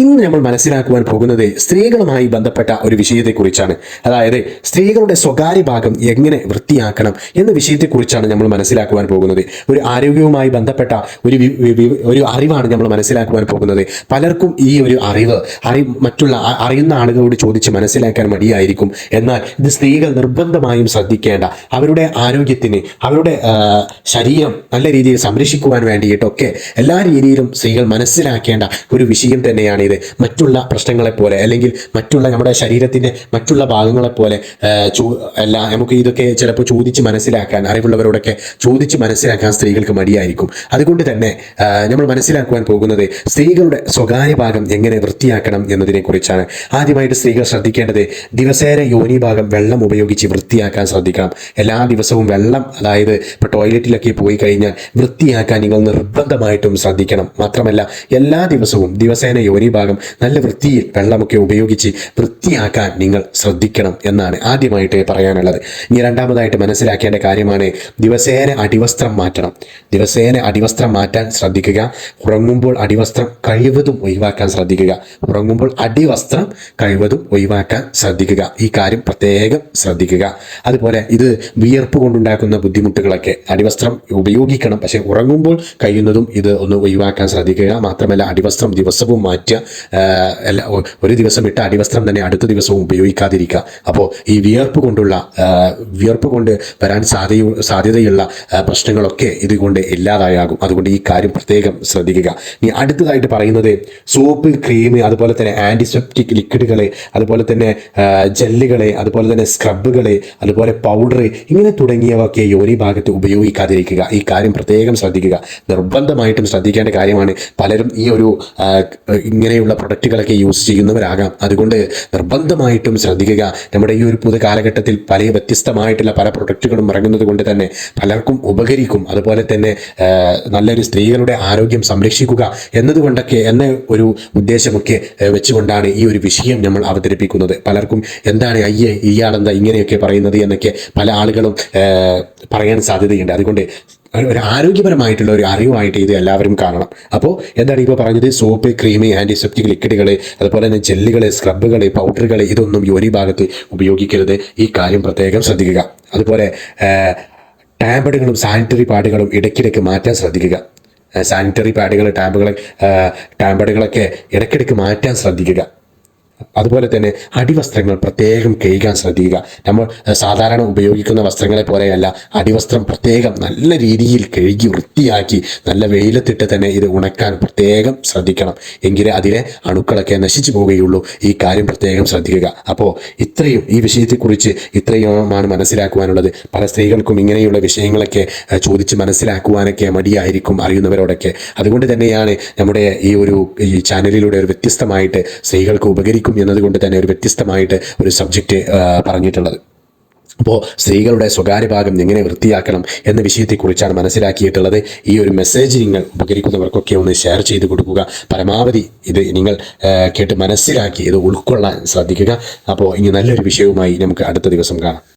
ഇന്ന് നമ്മൾ മനസ്സിലാക്കുവാൻ പോകുന്നത് സ്ത്രീകളുമായി ബന്ധപ്പെട്ട ഒരു വിഷയത്തെക്കുറിച്ചാണ്. അതായത് സ്ത്രീകളുടെ സ്വകാര്യ ഭാഗം എങ്ങനെ വൃത്തിയാക്കണം എന്ന വിഷയത്തെക്കുറിച്ചാണ് നമ്മൾ മനസ്സിലാക്കുവാൻ പോകുന്നത്. ഒരു ആരോഗ്യവുമായി ബന്ധപ്പെട്ട ഒരു അറിവാണ് നമ്മൾ മനസ്സിലാക്കുവാൻ പോകുന്നത്. പലർക്കും ഈ ഒരു അറിവ് മറ്റുള്ള അറിയുന്ന ആളുകളോട് ചോദിച്ച് മനസ്സിലാക്കാൻ മടിയായിരിക്കും. എന്നാൽ ഇത് സ്ത്രീകൾ നിർബന്ധമായും ശ്രദ്ധിക്കേണ്ട, അവരുടെ ആരോഗ്യത്തിന്, അവരുടെ ശരീരം നല്ല രീതിയിൽ സംരക്ഷിക്കുവാൻ വേണ്ടിയിട്ടൊക്കെ എല്ലാ രീതിയിലും സ്ത്രീകൾ മനസ്സിലാക്കേണ്ട ഒരു വിഷയം തന്നെയാണ് ഇത്. മറ്റുള്ള പ്രശ്നങ്ങളെപ്പോലെ അല്ലെങ്കിൽ മറ്റുള്ള നമ്മുടെ ശരീരത്തിൻ്റെ മറ്റുള്ള ഭാഗങ്ങളെപ്പോലെ നമുക്ക് ഇതൊക്കെ ചിലപ്പോൾ ചോദിച്ച് മനസ്സിലാക്കാൻ, അറിവുള്ളവരോടൊക്കെ ചോദിച്ച് മനസ്സിലാക്കാൻ സ്ത്രീകൾക്ക് മടിയായിരിക്കും. അതുകൊണ്ട് തന്നെ നമ്മൾ മനസ്സിലാക്കുവാൻ പോകുന്നത് സ്ത്രീകളുടെ സ്വകാര്യ ഭാഗം എങ്ങനെ വൃത്തിയാക്കണം എന്നതിനെ കുറിച്ചാണ്. ആദ്യമായിട്ട് സ്ത്രീകൾ ശ്രദ്ധിക്കേണ്ടത് ദിവസേന യോനി ഭാഗം വെള്ളം ഉപയോഗിച്ച് വൃത്തിയാക്കാൻ ശ്രദ്ധിക്കണം. എല്ലാ ദിവസവും വെള്ളം, അതായത് ഇപ്പോൾ ടോയ്ലറ്റിലൊക്കെ പോയി കഴിഞ്ഞാൽ വൃത്തിയാക്കാൻ നിങ്ങൾ നിർബന്ധമായിട്ടും ശ്രദ്ധിക്കണം. മാത്രമല്ല എല്ലാ ദിവസവും ദിവസേന യോനി ഭാഗം നല്ല വൃത്തിയിൽ വെള്ളമൊക്കെ ഉപയോഗിച്ച് വൃത്തിയാക്കാൻ നിങ്ങൾ ശ്രദ്ധിക്കണം എന്നാണ് ആദ്യമായിട്ട് പറയാനുള്ളത്. ഇനി രണ്ടാമതായിട്ട് മനസ്സിലാക്കേണ്ട കാര്യമാണ് ദിവസേന അടിവസ്ത്രം മാറ്റണം. ദിവസേന അടിവസ്ത്രം മാറ്റാൻ ശ്രദ്ധിക്കുക. ഉറങ്ങുമ്പോൾ അടിവസ്ത്രം കഴിവതും ഒഴിവാക്കാൻ ശ്രദ്ധിക്കുക. ഉറങ്ങുമ്പോൾ അടിവസ്ത്രം കഴിവതും ഒഴിവാക്കാൻ ശ്രദ്ധിക്കുക. ഈ കാര്യം പ്രത്യേകം ശ്രദ്ധിക്കുക. അതുപോലെ ഇത് വിയർപ്പ് കൊണ്ടുണ്ടാക്കുന്ന ബുദ്ധിമുട്ടുകളൊക്കെ, അടിവസ്ത്രം ഉപയോഗിക്കണം, പക്ഷേ ഉറങ്ങുമ്പോൾ കഴിയുന്നതും ഇത് ഒന്ന് ഒഴിവാക്കാൻ ശ്രദ്ധിക്കുക. മാത്രമല്ല അടിവസ്ത്രം ദിവസവും മാറ്റുക. ഒരു ദിവസം ഇട്ട അടിവസ്ത്രം തന്നെ അടുത്ത ദിവസവും ഉപയോഗിക്കാതിരിക്കുക. അപ്പോൾ ഈ വിയർപ്പ് കൊണ്ട് വരാൻ സാധ്യതയുള്ള പ്രശ്നങ്ങളൊക്കെ ഇതുകൊണ്ട് ഇല്ലാതായാകും. അതുകൊണ്ട് ഈ കാര്യം പ്രത്യേകം ശ്രദ്ധിക്കുക. ഇനി അടുത്തതായിട്ട് പറയുന്നത് സോപ്പ്, ക്രീം, അതുപോലെ തന്നെ ആൻറ്റിസെപ്റ്റിക് ലിക്വിഡുകൾ, അതുപോലെ തന്നെ ജെല്ലുകൾ, അതുപോലെ തന്നെ സ്ക്രബുകൾ, അതുപോലെ പൗഡർ, ഇങ്ങനെ തുടങ്ങിയവയൊക്കെ യോനി ഭാഗത്ത് ഉപയോഗിക്കാതിരിക്കുക. ഈ കാര്യം പ്രത്യേകം ശ്രദ്ധിക്കുക. നിർബന്ധമായിട്ടും ശ്രദ്ധിക്കേണ്ട കാര്യമാണ്. പലരും ഈ ഒരു ഇങ്ങനെയുള്ള പ്രൊഡക്റ്റുകളൊക്കെ യൂസ് ചെയ്യുന്നവരാകാം. അതുകൊണ്ട് നിർബന്ധമായിട്ടും ശ്രദ്ധിക്കുക. നമ്മുടെ ഈ ഒരു പുതിയ കാലഘട്ടത്തിൽ പല വ്യത്യസ്തമായിട്ടുള്ള പല പ്രൊഡക്റ്റുകളും ഇറങ്ങുന്നത് കൊണ്ട് തന്നെ പലർക്കും ഉപകരിക്കും. അതുപോലെ തന്നെ നല്ലൊരു സ്ത്രീകളുടെ ആരോഗ്യം സംരക്ഷിക്കുക എന്നതുകൊണ്ടൊക്കെ എന്ന ഒരു ഉദ്ദേശമൊക്കെ വെച്ചുകൊണ്ടാണ് ഈ ഒരു വിഷയം നമ്മൾ അവതരിപ്പിക്കുന്നത്. പലർക്കും എന്താണ് ഇയാളെന്താ ഇങ്ങനെയൊക്കെ പറയുന്നത് എന്നൊക്കെ പല ആളുകളും പറയാൻ സാധ്യതയുണ്ട്. അതുകൊണ്ട് ഒരു ആരോഗ്യപരമായിട്ടുള്ള ഒരു അറിവായിട്ട് ഇത് എല്ലാവരും കാണണം. അപ്പോൾ എന്താണ് ഇപ്പോൾ പറഞ്ഞത്? സോപ്പ്, ക്രീം, ആൻറ്റിസെപ്റ്റിക് ലിക്വിഡുകൾ, അതുപോലെ തന്നെ ജെല്ലുകൾ, സ്ക്രബുകൾ, പൗഡറുകൾ, ഇതൊന്നും യോനി ഭാഗത്ത് ഉപയോഗിക്കരുത്. ഈ കാര്യം പ്രത്യേകം ശ്രദ്ധിക്കുക. അതുപോലെ ടാമ്പുകളും സാനിറ്ററി പാഡുകളും ഇടയ്ക്കിടയ്ക്ക് മാറ്റാൻ ശ്രദ്ധിക്കുക. സാനിറ്ററി പാഡുകൾ, ടാമ്പുകളൊക്കെ ഇടയ്ക്കിടയ്ക്ക് മാറ്റാൻ ശ്രദ്ധിക്കുക. അതുപോലെ തന്നെ അടിവസ്ത്രങ്ങൾ പ്രത്യേകം കഴുകാൻ ശ്രദ്ധിക്കുക. നമ്മൾ സാധാരണ ഉപയോഗിക്കുന്ന വസ്ത്രങ്ങളെ പോലെയല്ല, അടിവസ്ത്രം പ്രത്യേകം നല്ല രീതിയിൽ കഴുകി വൃത്തിയാക്കി നല്ല വെയിലത്തിട്ട് തന്നെ ഇത് ഉണക്കാൻ പ്രത്യേകം ശ്രദ്ധിക്കണം. എങ്കിലേ അതിലെ അണുക്കളൊക്കെ നശിച്ചു പോവുകയുള്ളൂ. ഈ കാര്യം പ്രത്യേകം ശ്രദ്ധിക്കുക. അപ്പോൾ ഈ വിഷയത്തെക്കുറിച്ച് ഇത്രയുമാണ് മനസ്സിലാക്കുവാനുള്ളത്. പല സ്ത്രീകൾക്കും ഇങ്ങനെയുള്ള വിഷയങ്ങളൊക്കെ ചോദിച്ച് മനസ്സിലാക്കുവാനൊക്കെ മടിയായിരിക്കും അറിയുന്നവരോടൊക്കെ. അതുകൊണ്ട് തന്നെയാണ് നമ്മുടെ ഈ ചാനലിലൂടെ ഒരു വ്യത്യസ്തമായിട്ട് സ്ത്രീകൾക്ക് ഉപകരിക്കും എന്നതുകൊണ്ട് തന്നെ ഒരു വ്യത്യസ്തമായിട്ട് ഒരു സബ്ജക്റ്റ് പറഞ്ഞിട്ടുള്ളത്. അപ്പോൾ സ്ത്രീകളുടെ സ്വകാര്യ ഭാഗം എങ്ങനെ വൃത്തിയാക്കണം എന്ന വിഷയത്തെക്കുറിച്ചാണ് മനസ്സിലാക്കിയിട്ടുള്ളത്. ഈ ഒരു മെസ്സേജ് നിങ്ങൾ ഉപകരിക്കുന്നവർക്കൊക്കെ ഒന്ന് ഷെയർ ചെയ്ത് കൊടുക്കുക. പരമാവധി ഇത് നിങ്ങൾ കേട്ട് മനസ്സിലാക്കി ഇത് ഉൾക്കൊള്ളാൻ ശ്രദ്ധിക്കുക. അപ്പോൾ ഇനി നല്ലൊരു വിഷയവുമായി നമുക്ക് അടുത്ത ദിവസം കാണാം.